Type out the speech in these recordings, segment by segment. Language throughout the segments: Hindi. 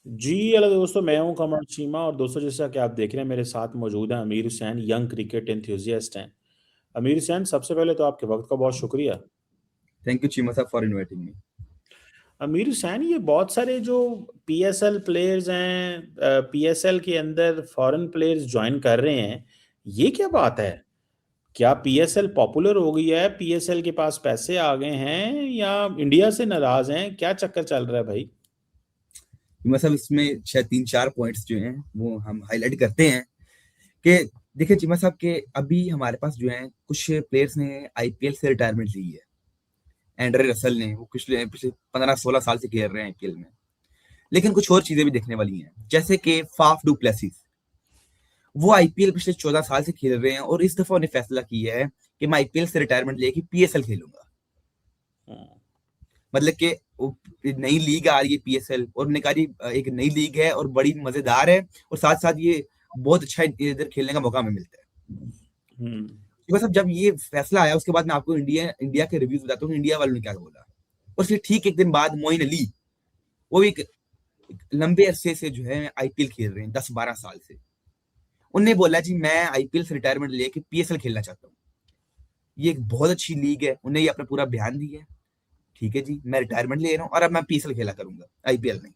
जी, हेलो दोस्तों, मैं हूँ कमर चीमा और दोस्तों जैसा कि आप देख रहे हैं मेरे साथ मौजूद हैं अमीर हुसैन, यंग क्रिकेट एंथुसियास्ट हैं। अमीर हुसैन, सबसे पहले तो आपके वक़्त का बहुत शुक्रिया। Thank you, Chima sir, for inviting me. अमीर हुसैन, ये बहुत सारे जो पीएसएल प्लेयर्स हैं, पीएसएल के अंदर फॉरेन प्लेयर्स जॉइन कर रहे हैं, ये क्या बात है? क्या पीएसएल पॉपुलर हो गई है, पीएसएल के पास पैसे आ गए हैं या इंडिया से नाराज़ हैं? क्या चक्कर चल रहा है भाई? चीमा साहब, इसमें शायद 3-4 पॉइंट्स जो हैं वो हम हाईलाइट करते हैं कि देखिए चीमा साहब के अभी हमारे पास जो है कुछ प्लेयर्स ने आईपीएल से रिटायरमेंट ली है। एंड्रे रसल ने वो पिछले पिछले 15-16 साल से खेल रहे हैं आईपीएल में। लेकिन कुछ और चीजें भी देखने वाली हैं, जैसे कि फाफ डू प्लेसिस। वो आईपीएल पिछले 14 साल से खेल रहे हैं और इस दफा उन्हें फैसला किया है कि मैं आईपीएल से रिटायरमेंट लेके पीएसएल खेलूंगा। हुँ। मतलब कि नई लीग आ रही है पीएसएल और उन्होंने कहा जी एक नई लीग है और बड़ी मजेदार है और साथ साथ ये बहुत अच्छा इधर खेलने का मौका हमें मिलता है। हुँ। बस अब जब ये फैसला आया उसके बाद मैं आपको इंडिया इंडिया के रिव्यूज बताता हूँ, इंडिया वालों ने क्या बोला। और फिर ठीक एक दिन बाद मोइन अली, वो भी एक लंबे अरसे से जो है आईपीएल खेल रहे हैं 10-12 साल से, उनने बोला जी मैं आईपीएल से रिटायरमेंट लेके पीएसएल खेलना चाहता हूँ। ये एक बहुत अच्छी लीग है, उन्हें ये अपना पूरा बयान दिया है। ठीक है जी, मैं रिटायरमेंट ले रहा हूँ और अब मैं पीएसएल खेला करूंगा, आईपीएल नहीं।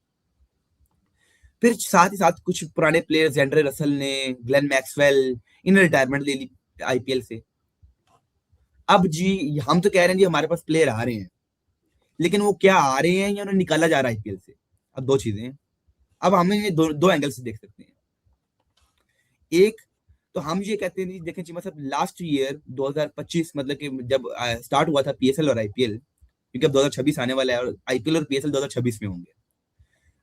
फिर साथ ही साथ कुछ पुराने प्लेयर्स, एंड्रे रसल ने, ग्लेन मैक्सवेल, इन्हें रिटायरमेंट ले ली आईपीएल से। अब जी हम तो कह रहे हैं जी हमारे पास प्लेयर आ रहे हैं, लेकिन वो क्या आ रहे हैं या उन्हें निकाला जा रहा है आईपीएल से। अब दो चीजें हैं। अब हम इन्हें दो एंगल से देख सकते हैं। एक तो हम ये कहते हैं देखें चीमा साहब, लास्ट ईयर 2025 मतलब कि जब स्टार्ट हुआ था पीएसएल और आईपीएल, क्योंकि अब 2026 आने वाला है और आईपीएल और पीएसएल 2026 में होंगे।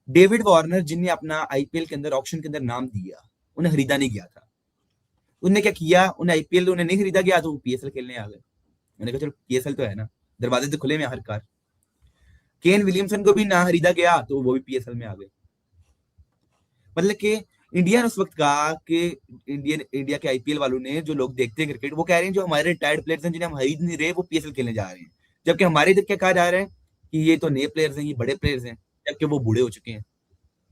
डेविड वार्नर जिनने अपना आईपीएल के अंदर ऑक्शन के अंदर नाम दिया, उन्हें खरीदा नहीं गया था। उन्होंने क्या किया, उन्हें आईपीएल उन्हें नहीं खरीदा गया तो वो पीएसएल खेलने आ गए। मैंने कहा चलो पीएसएल तो है ना, दरवाजे तो खुले में हर कार। केन विलियमसन को भी ना खरीदा गया तो वो भी पीएसएल में आ गए। मतलब कि इंडिया ने उस वक्त कहा कि इंडिया के आईपीएल वालों ने, जो लोग देखते हैं क्रिकेट, वो कह रहे हैं जो हमारे रिटायर्ड प्लेयर्स हैं जिन्हें हम खरीद नहीं रहे वो पीएसएल खेलने जा रहे हैं। जबकि हमारे इधर क्या कहा जा रहा है कि ये तो नए प्लेयर्स हैं, ये बड़े प्लेयर्स हैं, जबकि वो बूढ़े हो चुके हैं।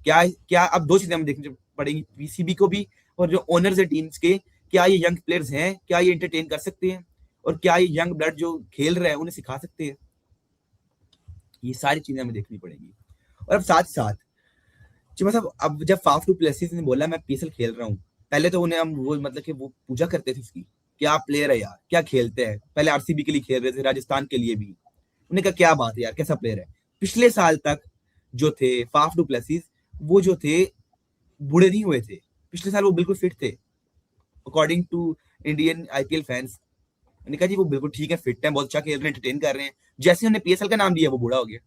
क्या क्या अब दो चीजें हमें देखनी पड़ेंगी, पीसीबी को भी और जो ओनर्स है टीम्स के। क्या ये यंग प्लेयर्स हैं, क्या ये एंटरटेन कर सकते हैं, और क्या ये यंग ब्लड जो खेल रहे हैं उन्हें सिखा सकते हैं। ये सारी चीजें हमें देखनी पड़ेंगी। और अब साथ साथ जी मतलब अब जब फाफ टू प्लेसिस ने बोला मैं पीएसएल खेल रहा हूँ, पहले तो उन्हें हम वो मतलब कि वो पूजा करते थे उसकी, क्या प्लेयर है यार, क्या खेलते हैं। पहले आरसीबी के लिए खेल रहे थे, राजस्थान के लिए भी। उन्हें कहा क्या बात है यार, कैसा प्लेयर है। पिछले साल तक जो थे फाफ डू प्लेसिस, वो जो थे बूढ़े नहीं हुए थे। पिछले साल वो बिल्कुल फिट थे, according to Indian IPL fans. मैंने कहा जी वो बिल्कुल ठीक है, फिट है, बहुत अच्छा खेल रहे हैं, एंटरटेन कर रहे हैं। जैसे उन्होंने पीएसएल का नाम दिया वो बूढ़ा हो गया।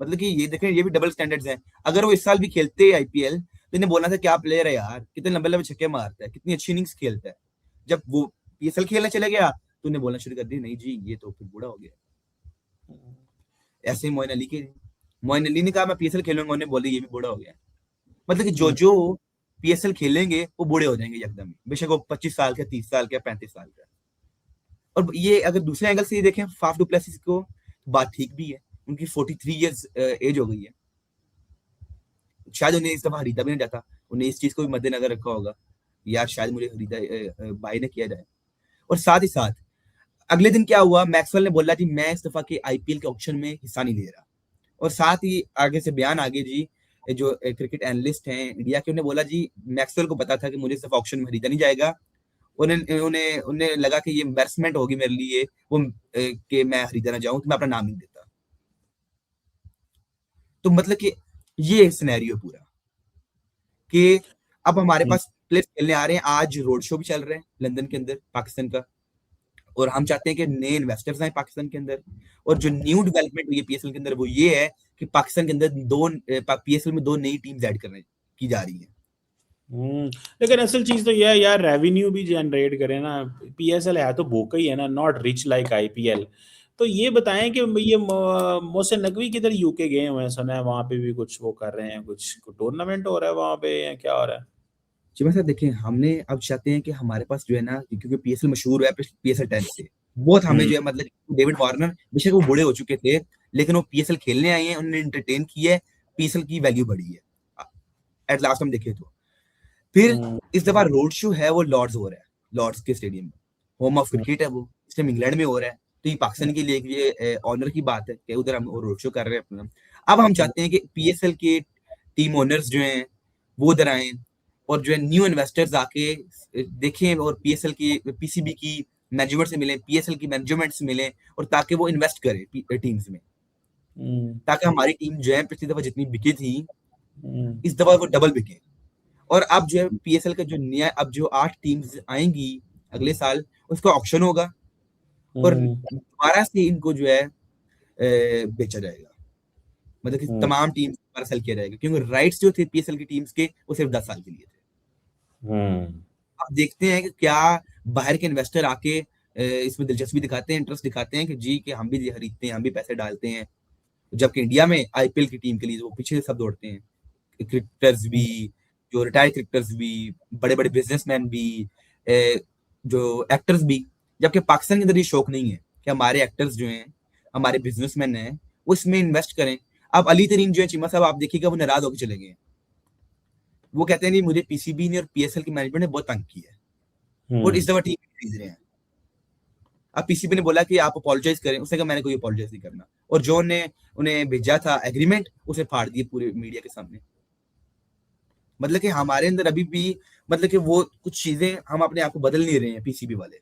मतलब कि ये देखें, ये भी डबल स्टैंडर्ड्स हैं। अगर वो इस साल भी खेलते आईपीएल तो इन्हें बोलना था क्या प्लेयर है यार, कितने लंबे लंबे छक्के मारता है, कितनी अच्छी इनिंग्स खेलता है। जब वो पीएसएल खेलने चले गया तो उन्हें बोलना शुरू कर दी नहीं जी ये तो फिर बूढ़ा हो गया। ऐसे ही मोइन अली ने कहा मैं पीएसएल खेलूंगा, उन्हें बोले ये भी बूढ़ा हो गया। मतलब कि जो हुँ। जो पीएसएल खेलेंगे वो बूढ़े हो जाएंगे एकदम, बेशक वो 25 साल का, 30 साल का, 35 साल का। और ये अगर दूसरे एंगल से ये देखें फाफ डुप्लेसिस को, बात ठीक भी है। उनकी 43 ईयर्स एज हो गई है। शायद उन्हें इस दफा खरीदा भी नहीं जाता, उन्हें इस चीज को भी मद्देनजर रखा होगा, यार शायद मुझे खरीदा बाय ना किया जाए। और साथ ही साथ अगले दिन क्या हुआ, मैक्सवेल ने बोला जी मैं इस दफा के आईपीएल के ऑक्शन में हिस्सा नहीं ले रहा। और साथ ही आगे से बयान आगे जी, जो क्रिकेट एनालिस्ट हैं इंडिया के, उन्हें बोला जी मैक्सवेल को पता था कि मुझे इस दफा ऑक्शन में खरीदा नहीं जाएगा। उन्हें उन्हें उन्हें लगा कि ये एम्बैरसमेंट होगी मेरे लिए वो कि मैं खरीदा ना जाऊं, तो मैं अपना नाम नहीं देता। तो मतलब कि ये सिनेरियो पूरा कि अब हमारे हुँ। पास प्लेयर्स खेलने आ रहे हैं। आज रोड शो भी चल रहे हैं लंदन के अंदर, पाकिस्तान का। और हम चाहते हैं कि नए इन्वेस्टर्स आए पाकिस्तान के अंदर। और जो न्यू डेवलपमेंट हुई है पीएसएल के अंदर वो ये है कि पाकिस्तान के अंदर पीएसएल में दो नई टीम्स ऐड करने की जा रही है। हुँ, लेकिन असल चीज़ तो ये है यार, रेवेन्यू भी जनरेट करे ना। पीएसएल है तो भूखा ही है ना, नॉट रिच लाइक आईपीएल। तो ये बताएँ कि ये मोहसिन नकवी किधर यूके गए हुए हैं, सुना है वहाँ पे भी कुछ वो कर रहे हैं, कुछ टूर्नामेंट हो रहा है वहाँ पे या क्या हो रहा है? जी मैं सर देखें, हमने अब चाहते हैं कि हमारे पास जो है ना, क्योंकि पीएसएल मशहूर है पीएसएल 10 से, बहुत हमें हुँ। जो है मतलब डेविड वार्नर, बेशक वो बूढ़े हो चुके थे, लेकिन वो पीएसएल खेलने आए हैं, उन्होंने एंटरटेन किया है। पीएसएल की वैल्यू बढ़ी है एट लास्ट हम देखें तो। फिर हम्म, इस दफा रोड शो है वो लॉर्ड्स हो रहा है, लॉर्ड्स के स्टेडियम में, होम ऑफ क्रिकेट है वो, इस टाइम इंग्लैंड में हो रहा है। तो ये पाकिस्तान के लिए ये ऑनर की बात है कि उधर हम रोड शो कर रहे हैं अपना। अब हम चाहते हैं कि पीएसएल के टीम ओनर्स जो हैं वो उधर आए और जो है न्यू इन्वेस्टर्स आके देखें और पीएसएल की पीसीबी की मैनेजमेंट से मिले, पीएसएल की मैनेजमेंट से मिले, और ताकि वो इन्वेस्ट करे टीम्स में, हम्म, ताकि हमारी टीम जो है पिछली दफा जितनी बिकी थी हम्म, इस दफा वो डबल बिके। और अब जो है पीएसएल का जो नया अब जो 8 टीम्स आएंगी अगले साल, उसका ऑक्शन होगा और हम्म, दोबारा से इनको जो है बेचा जाएगा, मतलब कि हम्म, तमाम टीम दोबारा सेल किया जाएगा, क्योंकि राइट्स जो थे पीएसएल की टीम्स के वो सिर्फ 10 साल के लिए थे। हम्म, अब देखते हैं कि क्या बाहर के इन्वेस्टर आके इसमें दिलचस्पी दिखाते हैं, इंटरेस्ट दिखाते हैं कि जी कि हम भी खरीदते हैं, हम भी पैसे डालते हैं। जबकि इंडिया में आईपीएल की टीम के लिए वो पीछे से सब दौड़ते हैं, क्रिकेटर्स भी, जो रिटायर्ड क्रिकेटर्स भी, बड़े बड़े बिजनेसमैन भी, जो एक्टर्स भी। जबकि पाकिस्तान के अंदर ये शौक नहीं है कि हमारे एक्टर्स जो हैं, हमारे बिजनेसमैन हैं, वो इसमें इन्वेस्ट करें। अब अली तरीन जो है चीमा साहब, आप देखिएगा वो नाराज होकर चले गए। वो कहते हैं नहीं, मुझे पीसीबी ने और पीएसएल की मैनेजमेंट ने बहुत तंग किया है और इस हम्म, दफा टीम खरीद रहे हैं। अब पीसीबी ने बोला कि आप अपोलोजाइज करें, उसने कहा मैंने कोई अपोलोजाइज नहीं करना, और जो ने उन्हें भेजा था एग्रीमेंट उसे फाड़ दिए पूरे मीडिया के सामने। मतलब कि हमारे अंदर अभी भी, मतलब कि वो कुछ चीजें हम अपने आप को बदल नहीं रहे हैं पीसीबी वाले।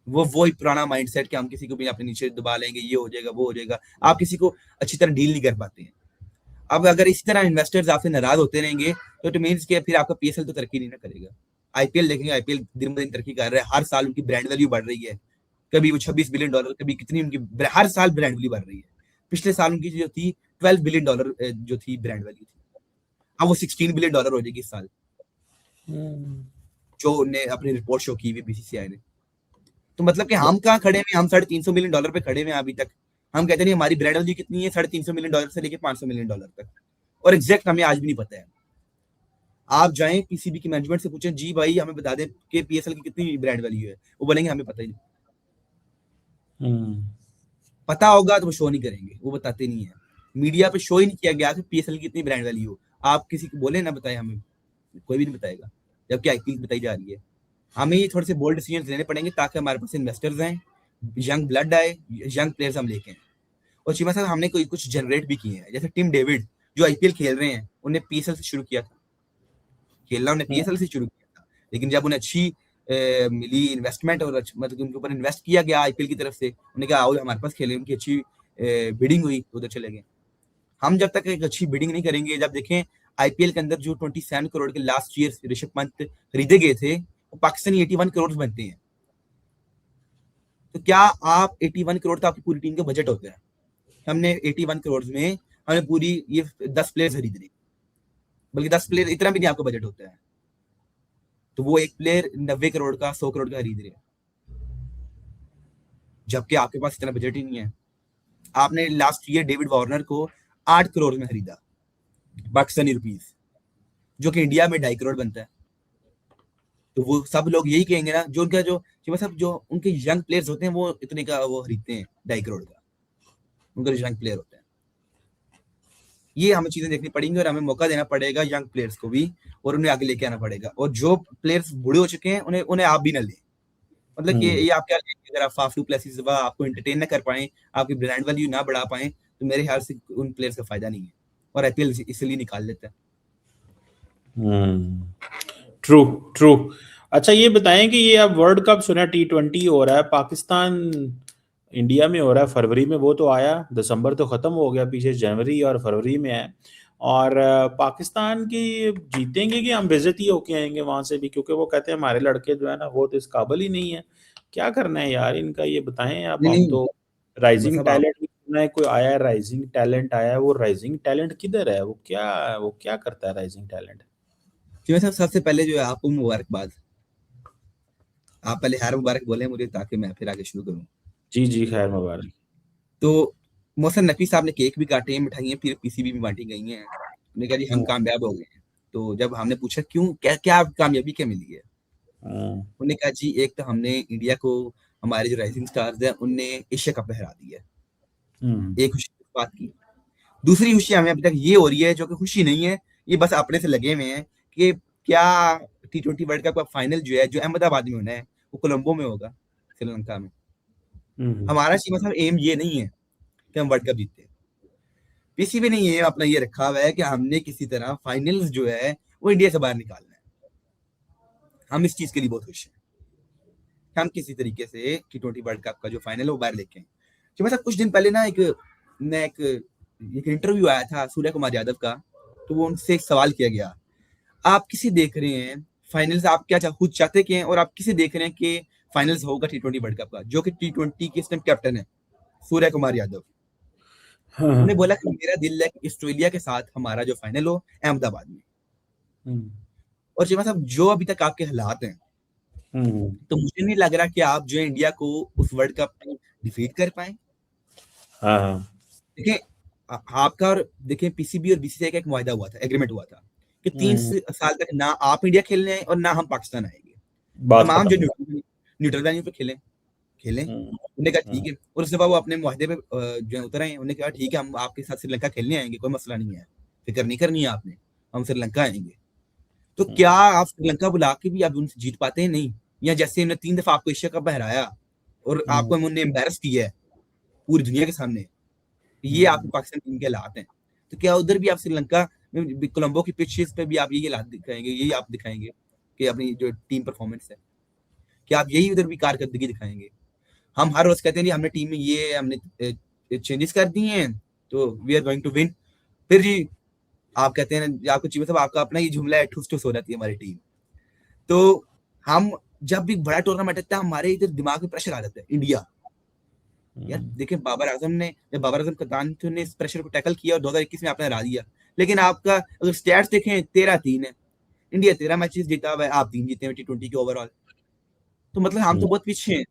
वो ही पुराना माइंडसेट कि हम किसी को भी अपने नीचे दबा लेंगे, ये हो जाएगा वो हो जाएगा, आप किसी को अच्छी तरह डील नहीं कर पाते हैं। अब अगर इसी तरह इन्वेस्टर्स आपसे नाराज होते रहेंगे तो इट मीन्स कि फिर आपका पीएसएल तो तरक्की नहीं ना करेगा। आईपीएल देखेंगे, आईपीएल दिन ब दिन तरक्की कर रहा है, हर साल उनकी ब्रांड वैल्यू बढ़ रही है। कभी वो $26 बिलियन, कभी कितनी उनकी हर साल ब्रांड वैल्यू बढ़ रही है। पिछले साल उनकी जो थी $12 बिलियन जो थी ब्रांड वैल्यू थी, अब वो $16 बिलियन हो जाएगी इस साल, हम्म, जो उन्हें अपनी रिपोर्ट शो की हुई बीसीसीआई ने। तो मतलब कि हम कहाँ खड़े हैं, हम $350 मिलियन पे खड़े हुए हैं अभी तक। हम कहते नहीं हमारी ब्रांड वैल्यू कितनी है, $350 मिलियन से लेकर $500 मिलियन तक, और एग्जैक्ट हमें आज भी नहीं पता है। आप जाएं पीसीबी की मैनेजमेंट से पूछें जी भाई हमें बता दें कि पीएसएल की कितनी ब्रांड वैल्यू है, वो बोलेंगे हमें पता ही नहीं। हम्म, पता होगा तो वो शो नहीं करेंगे, वो बताते नहीं है। मीडिया पे शो ही नहीं किया गया कि पीएसएल की कितनी ब्रांड वैल्यू हो। आप किसी को बोले ना बताए हमें, कोई भी नहीं बताएगा, जबकि आईपीएल बताई जा रही है। हमें ये थोड़े से बोल्ड डिसीजन लेने पड़ेंगे ताकि हमारे पास इन्वेस्टर्स आए, यंग ब्लड आए, यंग प्लेयर्स हम लेके आए। और चीमा साहब हमने कोई कुछ जनरेट भी किए हैं, जैसे टीम डेविड जो आईपीएल खेल रहे हैं, उन्हें पीएसएल से शुरू किया था खेलना, उन्हें पीएसएल से शुरू किया था। लेकिन जब उन्हें अच्छी मिली इन्वेस्टमेंट और मतलब उनके ऊपर इन्वेस्ट किया गया आईपीएल की तरफ से, उन्हें कहा आओ हमारे पास खेलें, उनकी अच्छी बिडिंग हुई तो उधर चले गए। हम जब तक एक अच्छी बिडिंग नहीं करेंगे, जब देखें आईपीएल के अंदर जो 27 करोड़ के लास्ट ईयर ऋषभ पंत खरीदे गए थे, वो पाकिस्तानी 81 करोड़ बनते हैं। तो क्या आप 81 करोड़ तो आपकी पूरी टीम का बजट होता है, हमने 81 करोड़ में हमने पूरी ये 10 प्लेयर खरीद ली, बल्कि 10 प्लेयर इतना भी नहीं आपका बजट होता है, तो वो एक प्लेयर 90 करोड़ का 100 करोड़ का खरीद रहे हैं, जबकि आपके पास इतना बजट ही नहीं है। आपने लास्ट ईयर डेविड वार्नर को 8 करोड़ में खरीदा पाकिस्तानी रुपीज, जो कि इंडिया में 2.5 करोड़ बनता है। तो वो सब लोग यही कहेंगे ना, जो उनका जो मतलब जो उनके यंग प्लेयर्स होते हैं वो इतने का वो खरीदते हैं 2.5 करोड़ का, उनका जो यंग प्लेयर होता है। ये हमें चीजें देखनी पड़ेंगी और हमें मौका देना पड़ेगा यंग प्लेयर्स को भी, और उन्हें आगे लेके आना पड़ेगा। और जो प्लेयर्स बूढ़े हो चुके हैं उन्हें उन्हें आप भी ना लें, मतलब कि हम्म, ये आप क्या लेंगे, अगर आप फाफ टू प्लेसिस आपको एंटरटेन ना कर पाए, आपकी ब्रांड वैल्यू ना बढ़ा पाए, तो मेरे ख्याल से उन प्लेयर्स का फायदा नहीं है, और आईपीएल इसलिए निकाल लेता है। हम्म, ट्रू, ट्रू। अच्छा ये बताएं कि ये अब वर्ल्ड कप सुना T20 हो रहा है, पाकिस्तान इंडिया में हो रहा है फरवरी में, वो तो आया, दिसंबर तो खत्म हो गया, पीछे जनवरी और फरवरी में है। और पाकिस्तान की जीतेंगे कि हम बेइज्जती होके आएंगे वहां से भी, क्योंकि वो कहते हैं हमारे लड़के जो है ना वो तो इस काबिल ही नहीं है। क्या करना है यार इनका, ये बताएं आप। नहीं हम नहीं, तो बस राइजिंग अब आप टैलेंट भी सुना है, कोई आया है राइजिंग टैलेंट आया है, वो राइजिंग टैलेंट किधर है, वो क्या करता है राइजिंग टैलेंट। जिਵੇਂ साहब सबसे पहले जो है आपको मुबारकबाद, आप पहले खैर मुबारक बोले मुझे ताकि मैं फिर आगे शुरू करूँ। जी जी, खैर मुबारक। तो मोहसिन नकवी साहब ने केक भी काटे हैं, मिठाइयाँ फिर पीसीबी भी बांटी गई हैं। उन्होंने कहा जी हम कामयाब हो गए हैं। तो जब हमने पूछा क्यों, क्या क्या कामयाबी क्या मिली है, हम्म, उन्होंने कहा जी एक तो हमने इंडिया को, हमारे जो राइजिंग स्टार्स हैं उनने एशिया कप में हरा दिया है, हम्म, एक खुशी की बात की। दूसरी खुशी हमें अभी तक ये हो रही है, जो कि खुशी नहीं है, ये बस अपने से लगे हुए हैं कि क्या T20 वर्ल्ड कप का फाइनल जो है, जो अहमदाबाद में होना है, वो कोलंबो में होगा, श्रीलंका में। हम्म हमारा चीमा साहब एम ये नहीं है कि हम वर्ल्ड कप जीते। पीसीबी ने ये अपना ये रखा हुआ है कि हमने किसी तरह फाइनल्स जो है वो इंडिया से बाहर निकालना है। हम इस चीज के लिए बहुत खुश हैं कि हम किसी तरीके से T20 वर्ल्ड कप का जो फाइनल है वो बाहर लेके आए। चीमा साहब कुछ दिन पहले ना एक इंटरव्यू आया था सूर्य कुमार यादव का, तो वो उनसे एक सवाल किया गया, आप किसे देख रहे हैं फाइनल्स, आप क्या खुद चाहते क्या हैं, और आप किसे देख रहे हैं कि फाइनल्स होगा T20 वर्ल्ड कप का, जो कि T20 के इस टाइम कैप्टन है सूर्य कुमार यादव। उन्हें हाँ बोला कि मेरा दिल है कि ऑस्ट्रेलिया के साथ हमारा जो फाइनल हो अहमदाबाद में। हम्म और चीमा साहब जो अभी तक आपके हालात हैं, हम्म तो मुझे नहीं लग रहा कि आप जो है इंडिया को उस वर्ल्ड कप में डिफीट कर पाए। हाँ हाँ देखिए आपका और देखिए पीसीबी और बीसीसीआई का एक वायदा हुआ था, एग्रीमेंट हुआ था कि हम्म, साल तक ना आप इंडिया खेलने आए और ना हम पाकिस्तान आएंगे। बात तमाम जो खत्म। न्यूट्रल वेन्यू पे खेलें खेलें। हम्म उन्होंने कहा ठीक हम्म है, और उसके बाद वो अपने मुआहदे पे जो है उतर आए। उन्होंने कहा ठीक है, हम आपके साथ श्रीलंका खेलने आएंगे, कोई मसला नहीं है, फिक्र नहीं करनी है आपने, हम श्रीलंका आएंगे। तो क्या हम्म आप श्रीलंका बुला के भी आप उनसे जीत पाते हैं? नहीं। या जैसे उन्होंने 3 दफा आपको एशिया कप हराया और हम्म आपको उन्होंने एम्बेरस किया है पूरी दुनिया के सामने, ये आपकी हम्म पाकिस्तान टीम के हालात हैं। तो क्या उधर भी आप श्रीलंका में कोलंबो की पिचेस पे भी आप यही हालात दिखाएंगे, यही आप दिखाएंगे कि अपनी जो टीम परफॉर्मेंस है, क्या आप यही उधर भी कारकर्दगी दिखाएंगे? हम हर रोज कहते हैं जी हमने टीम में ये हमने चेंजेस कर दिए हैं, तो we are going to win. फिर जी आप कहते हैं आपको चाहिए, सब आपका अपना ही जुमला है, ठुस ठुस हो जाती है हमारी टीम। तो हम जब भी बड़ा टूर्नामेंट आता है, हमारे इधर दिमाग में प्रेशर आ जाता है इंडिया। यार हम्म देखिए बाबर आजम ने, जब बाबर आजम कप्तान थे, ने इस प्रेशर को टैकल किया और 2021 में आपने हरा दिया। लेकिन आपका अगर स्टैट्स देखें 13-3 है, इंडिया 13 मैचेस जीता हुआ है, आप 3 जीते हैं T20 के ओवरऑल। तो मतलब हम तो बहुत पीछे हैं।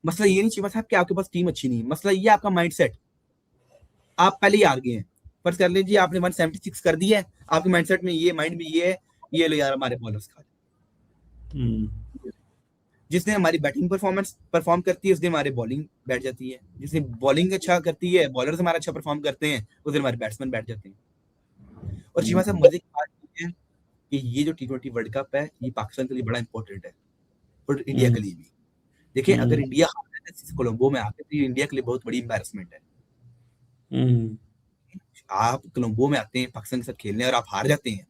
मसला ये नहीं चाहिए साहब कि आपके पास टीम अच्छी नहीं है, मसला ये आपका माइंडसेट। आप पहले ही हार गए हैं। फर्ज कर लीजिए आपने 176 कर दिया है, आपके माइंडसेट में ये, माइंड में ये है, ये लो यार हमारे बॉलर्स खा हम्म जाए। जिसने हमारी बैटिंग परफॉर्मेंस परफॉर्म करती है, उस दिन हमारी बॉलिंग बैठ जाती है। जिसने बॉलिंग अच्छा करती है, बॉलर्स हमारा अच्छा परफॉर्म करते हैं, उस दिन हमारे बैट्समैन बैठ जाते हैं। और चीमा साहब मजे की बात ये है कि ये जो T20 वर्ल्ड कप है, ये पाकिस्तान के लिए बड़ा इंपॉर्टेंट है और इंडिया के लिए भी। देखिए अगर हम्म इंडिया हार जाता है कोलंबो में आके, तो ये इंडिया के लिए बहुत बड़ी एम्बेरसमेंट है। हम्म आप कोलंबो में आते हैं पाकिस्तान के साथ खेलने और आप हार जाते हैं,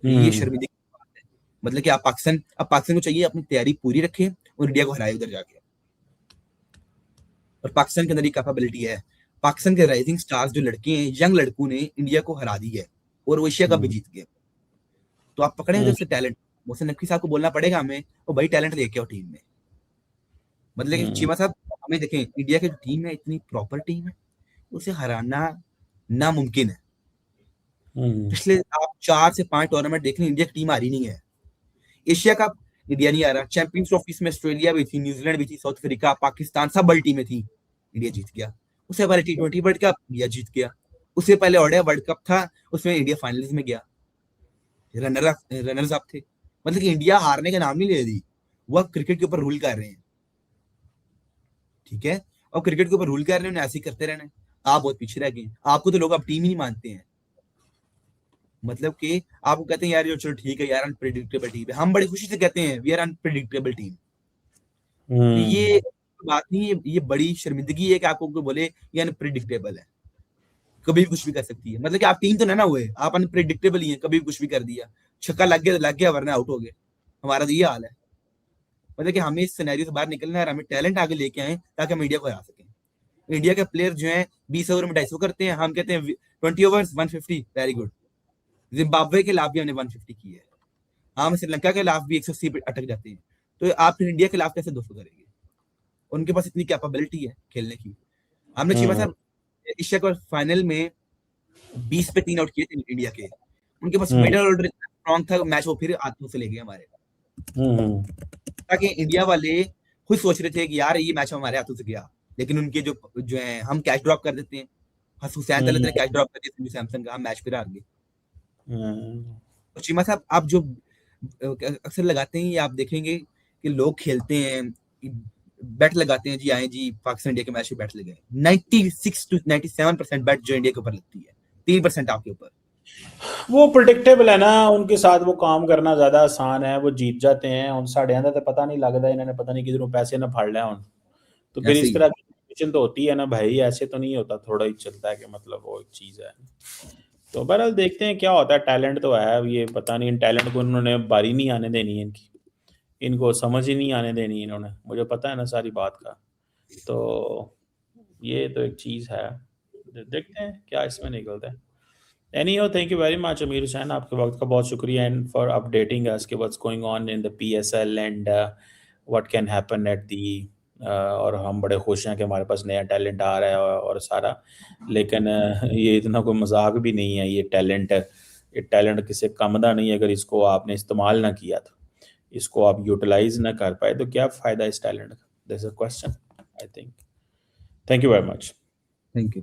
तो ये हम्म शर्मिंदगी की बात है। मतलब कि अब पाकिस्तान को चाहिए अपनी तैयारी पूरी रखें और इंडिया को हराए उधर जाके। और पाकिस्तान के अंदर ये कैपेबिलिटी है। पाकिस्तान के राइजिंग स्टार्स जो लड़के हैं, यंग लड़कों ने इंडिया को हरा दी है और वो एशिया कप भी हम्म जीत गए। तो आप पकड़े उधर से टैलेंट। मोहसिन नकवी साहब को बोलना पड़ेगा हमें, वो भाई टैलेंट लेके आओ टीम में। मतलब कि हम्म चीमा साहब हमें देखें, इंडिया की टीम है, इतनी प्रॉपर टीम है, उसे हराना नामुमकिन है। हम्म पिछले आप 4 से 5 टूर्नामेंट देख लें, इंडिया की टीम हारी नहीं है। एशिया कप इंडिया नहीं आ रहा, चैंपियंस ट्रॉफी में ऑस्ट्रेलिया भी थी, न्यूजीलैंड भी थी, साउथ अफ्रीका, पाकिस्तान, सब बड़ी टीमें थी, इंडिया जीत गया। उससे पहले T20 वर्ल्ड कप इंडिया जीत गया। उससे पहले ओडिया वर्ल्ड कप था, उसमें इंडिया फाइनल्स में गया, रनर्स अप थे। मतलब कि इंडिया हारने का नाम नहीं ले रही, वह क्रिकेट के ऊपर रूल कर रहे हैं। ठीक है, और क्रिकेट के ऊपर रूल कर रहे हैं, ऐसे ही करते रहना है। आप बहुत पीछे रह गए, आपको तो लोग अब टीम ही नहीं मानते हैं। मतलब कि आपको कहते हैं यार जो चलो ठीक है यार, अनप्रिडिक्टेबल टीम है, हम बड़ी खुशी से कहते हैं वी आर अनप्रिडिक्टेबल टीम। तो ये बात नहीं है, ये बड़ी शर्मिंदगी है कि आपको कोई बोले ये अनप्रिडिक्टेबल है, कभी भी कुछ भी कर सकती है। मतलब कि आप टीम तो ना हुए, आप अनप्रिडिक्टेबल ही हैं, कभी भी कुछ भी कर दिया, छक्का लग गया तो लग गया, वरना आउट हो गए। हमारा तो ये हाल है। मतलब कि हमें इस सिनेरियो से बाहर निकलना है और हमें टैलेंट आगे लेके आए ताकि हम इंडिया को हरा सकें। इंडिया के प्लेयर जो हैं 20 ओवर में 250 करते हैं, हम कहते हैं 20 ओवर्स 150, वेरी गुड। जिम्बाब्वे के खिलाफ भी हमने 150 की है, हम श्रीलंका के खिलाफ भी 180 पे अटक जाते हैं। तो आप फिर इंडिया के खिलाफ कैसे 200 करेंगे? उनके पास इतनी कैपेबिलिटी है खेलने की। हमने शिवा हम्म साहब एशिया कप फाइनल में 20 पे 3 आउट किए थे इंडिया के। उनके पास हम्म मिडल ऑर्डर इतना स्ट्रॉन्ग था, मैच वो फिर हाथों से ले गए हमारे। हम्म ताकि इंडिया वाले खुद सोच रहे थे कि यार ये मैच हमारे हाथों से गया, लेकिन उनके जो जो है हम कैच ड्रॉप कर देते हैं। हुसैन तलत ने कैच ड्रॉप कर दिया संजू सैमसन का, हम मैच फिर हार गए। हम्म और चीमा साहब आप जो अक्सर लगाते हैं, ये आप देखेंगे कि लोग खेलते हैं बेट लगाते हैं जी, आए जी पाकिस्तान इंडिया के मैच में बेट लगे, 96 to 97% बेट जो इंडिया के ऊपर लगती है, 3% आपके ऊपर। वो प्रिडिक्टेबल है ना, उनके साथ वो काम करना ज्यादा आसान है, वो जीत जाते हैं। उन साढ़े तो पता नहीं लगता, इन्होंने पता नहीं किधरों पैसे ना फाड़ लिया उन। तो फिर ऐसे इस ही तरह की competition तो होती है ना भाई, ऐसे तो नहीं होता, थोड़ा ही चलता है कि मतलब वो एक चीज है। तो बहरहाल देखते हैं क्या होता है। टैलेंट तो है, अब ये पता नहीं इन टैलेंट को इन्होंने बारी नहीं आने देनी है इनकी, इनको समझ ही नहीं आने देनी इन्होंने, मुझे पता है ना सारी बात का। तो ये तो एक चीज़ है, देखते हैं क्या इसमें निकलता है। Anyhow, thank you very much, Amir Hussain. आपके वक्त का बहुत शुक्रिया एंड फॉर अपडेटिंग अस कि what's going on in the PSL and what can happen at the. और हम बड़े खुश हैं कि हमारे पास नया टैलेंट आ रहा है और सारा, लेकिन ये इतना कोई मजाक भी नहीं है। ये टैलेंट किसी कम का नहीं है। अगर इसको आपने इस्तेमाल ना किया तो, इसको आप यूटिलाइज ना कर पाए तो क्या फ़ायदा इस टैलेंट का? This a question I think. Thank you very much. Thank you.